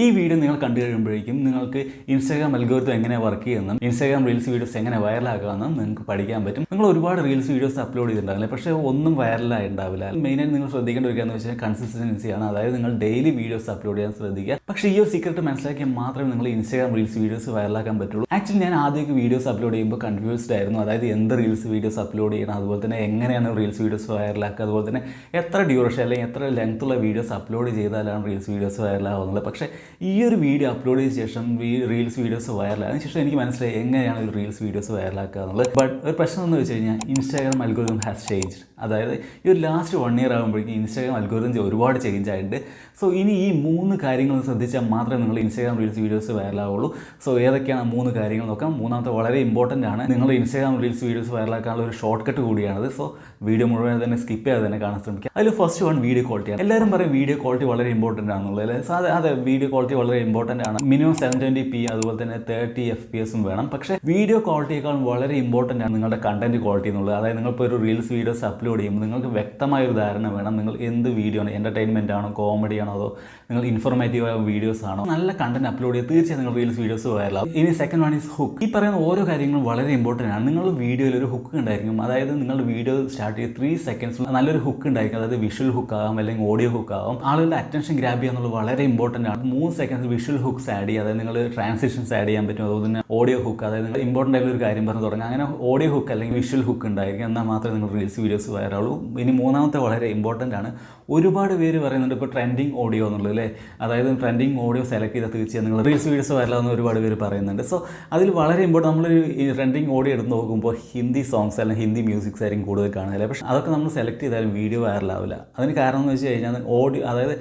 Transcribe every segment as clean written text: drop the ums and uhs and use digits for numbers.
ഈ വീഡിയോ നിങ്ങൾ കണ്ടു കഴിയുമ്പോഴേക്കും നിങ്ങൾക്ക് ഇൻസ്റ്റാഗ്രാം അൽഗോരിതം എങ്ങനെ വർക്ക് ചെയ്യുമെന്നും ഇൻസ്റ്റാഗ്രാം റീൽസ് വീഡിയോസ് എങ്ങനെ വൈറലാക്കാമെന്നും നിങ്ങൾക്ക് പഠിക്കാൻ പറ്റും. നിങ്ങൾ ഒരുപാട് റീൽസ് വീഡിയോസ് അപ്ലോഡ് ചെയ്തിട്ടുണ്ടാവില്ല, പക്ഷേ ഒന്നും വൈറലായി ഉണ്ടാവില്ല. മെയിനായിട്ട് നിങ്ങൾ ശ്രദ്ധിക്കേണ്ട ഒരു കാര്യം എന്ന് വെച്ചാൽ കൺസിസ്റ്റൻസിയാണ്. അതായത് നിങ്ങൾ ഡെയിലി വീഡിയോസ് അപ്ലോഡ് ചെയ്യാൻ ശ്രദ്ധിക്കുക. പക്ഷേ ഈ ഒരു സീക്രട്ട് മനസ്സിലാക്കിയാൽ മാത്രമേ നിങ്ങൾ ഇൻസ്റ്റാഗ്രാം റീൽസ് വീഡിയോസ് വൈറലാക്കാൻ പറ്റുള്ളൂ. ആക്ച്വലി ഞാൻ ആദ്യമൊക്കെ വീഡിയോസ് അപ്ലോഡ് ചെയ്യുമ്പോൾ കൺഫ്യൂസ്ഡ് ആയിരുന്നു. അതായത് എന്ത് റീൽസ് വീഡിയോസ് അപ്ലോഡ് ചെയ്യണം, അതുപോലെ തന്നെ എങ്ങനെയാണ് റീൽസ് വീഡിയോസ് വൈറലാക്കുക, അതുപോലെ തന്നെ എത്ര ഡ്യൂറേഷൻ അല്ലെങ്കിൽ എത്ര ലെങ്ത്തുള്ള വീഡിയോസ് അപ്ലോഡ് ചെയ്താലാണ് റീൽസ് വീഡിയോസ് വൈറലാകുന്നത്. പക്ഷേ ഈ ഒരു വീഡിയോ അപ്ലോഡ് ചെയ്ത ശേഷം റീൽസ് വീഡിയോസ് വൈറലായതിനു ശേഷം എനിക്ക് മനസ്സിലായി എങ്ങനെയാണ് ഒരു റീൽസ് വീഡിയോസ് വൈറലാക്കുക എന്നുള്ളത്. ബട്ട് ഒരു പ്രശ്നം എന്ന് വെച്ച് കഴിഞ്ഞാൽ ഇൻസ്റ്റാഗ്രാം അൽഗോരിതം ഹാസ് ചേഞ്ച്. അതായത് ഈ ഒരു ലാസ്റ്റ് 1 year ആകുമ്പോഴേക്കും ഇൻസ്റ്റാഗ്രാം അൽഗോരിതം ഒരുപാട് ചേഞ്ച് ആയിട്ടുണ്ട്. സോ ഇനി ഈ 3 കാര്യങ്ങൾ ശ്രദ്ധിച്ചാൽ മാത്രമേ നിങ്ങൾ ഇൻസ്റ്റാഗ്രാം റീൽസ് വീഡിയോസ് വൈറലാവുള്ളൂ. സോ ഏതൊക്കെയാണ് 3 കാര്യങ്ങൾ നോക്കാം. മൂന്നാമത്തെ വളരെ ഇമ്പോർട്ടൻ്റ് ആണ്. നിങ്ങൾ ഇൻസ്റ്റാഗ്രാം റീൽസ് വീഡിയോസ് വൈറലാക്കാനുള്ള ഒരു ഷോർട്ട് കട്ട് കൂടിയാണത്. സോ വീഡിയോ മുഴുവൻ തന്നെ സ്കിപ്പ് ചെയ്യാതെ തന്നെ കാണാൻ ശ്രമിക്കുക. അതിൽ ഫസ്റ്റ് വൺ വീഡിയോ ക്വാളിറ്റിയാണ്. എല്ലാവരും പറയും വീഡിയോ ക്വാളിറ്റി വളരെ ഇമ്പോർട്ടൻ്റ് ആണെന്നുള്ളത്. അതെ, വീഡിയോ ക്വാളിറ്റി വളരെ ഇമ്പോർട്ടൻ്റ് ആണ്. മിനിമം 720p അതുപോലെ തന്നെ 30 FPS വേണം. പക്ഷേ വീഡിയോ ക്വാളിറ്റിയേക്കാളും വളരെ ഇമ്പോർട്ടൻ്റ് ആണ് നിങ്ങളുടെ കണ്ടന്റ് ക്വാളിറ്റി എന്നുള്ളത്. അതായത് നിങ്ങളിപ്പോൾ ഒരു റീൽസ് വീഡിയോസ് അപ്ലോഡ് ചെയ്യുമ്പോൾ നിങ്ങൾക്ക് വ്യക്തമായ ഒരു ധാരണ വേണം. നിങ്ങൾ എന്ത് വീഡിയോ ആണ്, എൻ്റർടൈൻമെൻ്റ് ആണോ, കോമഡി ആണോ, അതോ നിങ്ങൾ ഇൻഫോർമേറ്റീവ് ആയ വീഡിയോസ് ആണോ, നല്ല കണ്ടന്റ് അപ്ലോഡ് ചെയ്ത് തീർച്ചയായും നിങ്ങൾ റീൽസ് വീഡിയോസ് വൈറലാവും. ഇനി സെക്കൻഡ് വൺ ഈസ് ഹുക്ക്. ഈ പറയുന്ന ഓരോ കാര്യങ്ങളും വളരെ ഇമ്പോർട്ടൻ്റ് ആണ്. നിങ്ങൾ വീഡിയോയിൽ ഒരു ഹുക്ക് ഉണ്ടായിരിക്കും. അതായത് നിങ്ങളുടെ വീഡിയോ സ്റ്റാർട്ട് ചെയ്ത് 3 seconds നല്ലൊരു ഹുക്ക് ഉണ്ടായിരിക്കും. അതായത് വിഷ്വൽ ഹുക്ക് ആകാം അല്ലെങ്കിൽ ഓഡിയോ ഹുക്ക് ആകാം. ആളുകളുടെ അറ്റൻഷൻ ഗ്രാബ് ചെയ്യുക എന്നുള്ളത് വളരെ ഇമ്പോർട്ടൻ്റ് ആണ്. 3 seconds വിഷ്വൽ ഹുക്സ് ആഡ് ചെയ്യുക. അതായത് നിങ്ങൾ ട്രാൻസിഷൻസ് ആഡ് ചെയ്യാൻ പറ്റും. അതുപോലെ തന്നെ ഓഡിയോ ഹുക്ക്, അതായത് നിങ്ങൾ ഇമ്പോർട്ടൻ്റ് ആയിട്ടുള്ള ഒരു കാര്യം പറഞ്ഞ് തുടങ്ങുക. അങ്ങനെ ഓഡിയോ ഹുക്ക് അല്ലെങ്കിൽ വിഷ്വൽ ഹുക്ക് ഉണ്ടായിരിക്കും. എന്നാൽ മാത്രമേ നിങ്ങൾ റീൽസ് വീഡിയോസ് വൈറലാവുള്ളൂ. ഇനി മൂന്നാമത്തെ വളരെ ഇമ്പോർട്ടൻ്റ് ആണ്. ഒരുപാട് പേര് പറയുന്നുണ്ട് ഇപ്പോൾ ട്രെൻഡിങ് ഓഡിയോ എന്നുള്ളത് അല്ലേ. അതായത് ട്രെൻഡിങ് ഓഡിയോ സെലക്ട് ചെയ്താൽ തീർച്ചയായും നിങ്ങൾ റീൽസ് വീഡിയോസ് വൈറലാവുന്ന ഒരുപാട് പേര് പറയുന്നുണ്ട്. സോ അതിൽ വളരെ ഇമ്പോർട്ടൻ്റ് നമ്മളൊരു ട്രെൻഡിങ് ഓഡിയോ എടുത്ത് നോക്കുമ്പോൾ ഹിന്ദി സോങ്സ് അല്ലെങ്കിൽ ഹിന്ദി മ്യൂസിക്സ് ആയിരിക്കും കൂടുതൽ കാണുക. പക്ഷേ അതൊക്കെ നമ്മൾ സെലക്ട് ചെയ്താലും വീഡിയോ വൈറലാവില്ല. അതിന് കാരണം എന്ന് വെച്ച് കഴിഞ്ഞാൽ ഓഡിയോ, അതായത്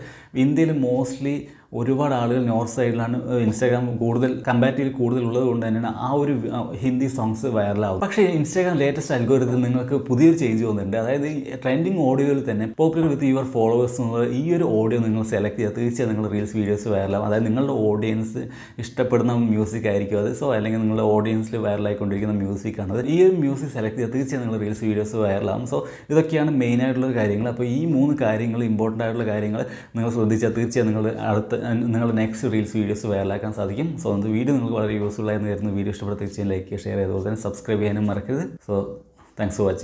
ഇന്ത്യയിൽ മോസ്റ്റ്ലി ഒരുപാട് ആളുകൾ നോർത്ത് സൈഡിലാണ് ഇൻസ്റ്റാഗ്രാം കമ്പാരിറ്റീവ്ലി കൂടുതൽ ഉള്ളത് കൊണ്ട് തന്നെയാണ് ആ ഒരു ഹിന്ദി സോങ്സ് വൈറലാവും. പക്ഷേ ഇൻസ്റ്റാഗ്രാം ലേറ്റസ്റ്റ് അൽഗോരിതം നിങ്ങൾക്ക് പുതിയൊരു ചേഞ്ച് വന്നിട്ടുണ്ട്. അതായത് ട്രെൻഡിങ് ഓഡിയോയിൽ തന്നെ പോപ്പുലർ വിത്ത് യുവർ ഫോളോവേഴ്സ് എന്നുള്ള ഈ ഒരു ഓഡിയോ നിങ്ങൾ സെലക്ട് ചെയ്യുക, തീർച്ചയായും നിങ്ങൾ റീൽസ് വീഡിയോസ് വൈറലാവും. അതായത് നിങ്ങളുടെ ഓഡിയൻസ് ഇഷ്ടപ്പെടുന്ന മ്യൂസിക് ആയിരിക്കും അത്. സോ അല്ലെങ്കിൽ നിങ്ങളുടെ ഓഡിയൻസിൽ വൈറലായിക്കൊണ്ടിരിക്കുന്ന മ്യൂസിക്കാണ് അത്. ഈ ഒരു മ്യൂസിക് സെലക്ട് ചെയ്യുക, തീർച്ചയായും നിങ്ങൾ റീൽസ് വീഡിയോസ് വൈറലാവും. സോ ഇതൊക്കെയാണ് മെയിനായിട്ടുള്ള കാര്യങ്ങൾ. അപ്പോൾ ഈ 3 കാര്യങ്ങൾ ഇമ്പോർട്ടൻ്റ് ആയിട്ടുള്ള കാര്യങ്ങൾ നിങ്ങൾ ശ്രദ്ധിച്ചാൽ തീർച്ചയായും നിങ്ങൾ നെക്സ്റ്റ് റീൽസ് വീഡിയോസ് വൈറലാക്കാൻ സാധിക്കും. സോ അത് വീഡിയോ നിങ്ങൾക്ക് വളരെ യൂസ്ഫുൾ ആയെന്ന് കരുതുന്നു. വീഡിയോ ഇഷ്ടപ്പെട്ട തീർച്ചയായും ലൈക്ക് ചെയ്യുക, ഷെയർ ചെയ്ത് അതുപോലെ തന്നെ സബ്സ്ക്രൈബ് ചെയ്യാനും മറക്കരുത്. So thanks for watching.